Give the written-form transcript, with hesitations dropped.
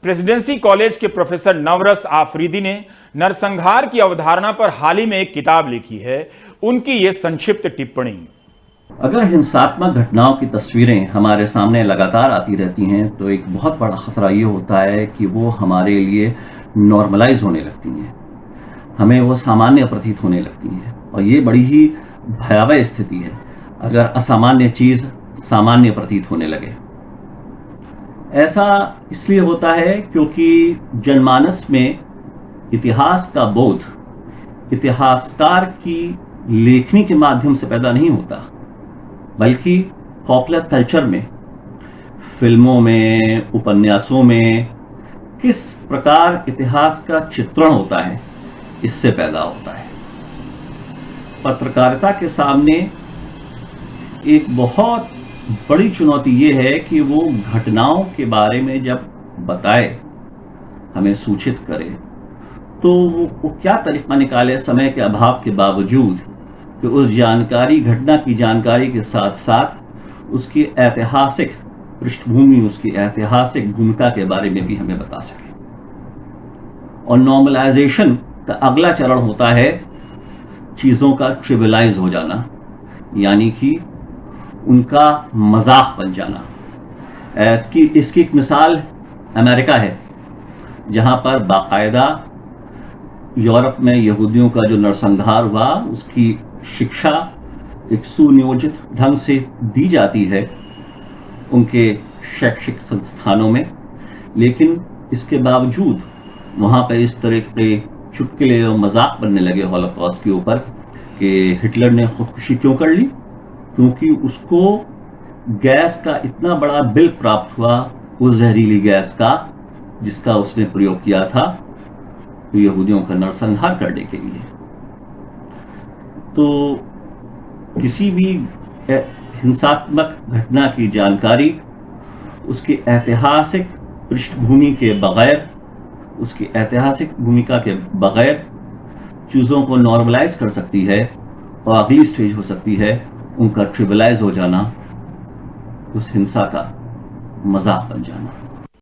Presidency college के professor नवरस Afridi ने नरसंहार की अवधारणा पर हाल ही में एक किताब लिखी है। उनकी ये संक्षिप्त टिप्पणी। अगर हिंसात्मक घटनाओं की तस्वीरें हमारे सामने लगातार आती रहती हैं तो एक बहुत बड़ा खतरा ये होता है कि वो हमारे लिए नॉर्मलाइज होने लगती हैं, हमें वो सामान्य प्रतीत होने लगती हैं और ये बड़ी ही भयावह स्थिति है अगर असामान्य चीज सामान्य प्रतीत होने लगे। ऐसा इसलिए होता है क्योंकि जनमानस में इतिहास का बोध इतिहासकार की लेखनी के माध्यम से पैदा नहीं होता, बल्कि पॉपुलर कल्चर में, फिल्मों में, उपन्यासों में किस प्रकार इतिहास का चित्रण होता है, इससे पैदा होता है। पत्रकारिता के सामने एक बहुत बड़ी चुनौती ये है कि वो घटनाओं के बारे में जब बताए, हमें सूचित करे, तो वो क्या तरीका निकाले समय के अभाव के बावजूद कि उस जानकारी, घटना की जानकारी के साथ साथ उसकी ऐतिहासिक पृष्ठभूमि, उसकी ऐतिहासिक भूमिका के बारे में भी हमें बता सके। और नॉर्मलाइजेशन का अगला चरण होता है चीजों का ट्रिविलाइज हो जाना, यानी कि उनका मजाक बन जाना। इसकी एक मिसाल अमेरिका है, जहां पर बाकायदा यूरोप में यहूदियों का जो नरसंहार हुआ उसकी शिक्षा एक सुनियोजित ढंग से दी जाती है उनके शैक्षिक संस्थानों में, लेकिन इसके बावजूद वहां पर इस तरह के चुटकुले और मजाक बनने लगे हॉलोकॉस्ट के ऊपर कि हिटलर ने खुदकुशी क्यों कर ली, क्योंकि उसको गैस का इतना बड़ा बिल प्राप्त हुआ, उस जहरीली गैस का जिसका उसने प्रयोग किया था तो यहूदियों का नरसंहार करने के लिए। तो किसी भी हिंसात्मक घटना की जानकारी उसकी ऐतिहासिक पृष्ठभूमि के बगैर, उसकी ऐतिहासिक भूमिका के बगैर चीजों को नॉर्मलाइज कर सकती है और अगली स्टेज हो सकती है उनका ट्रिविलाइज हो जाना, उस हिंसा का मजाक बन जाना।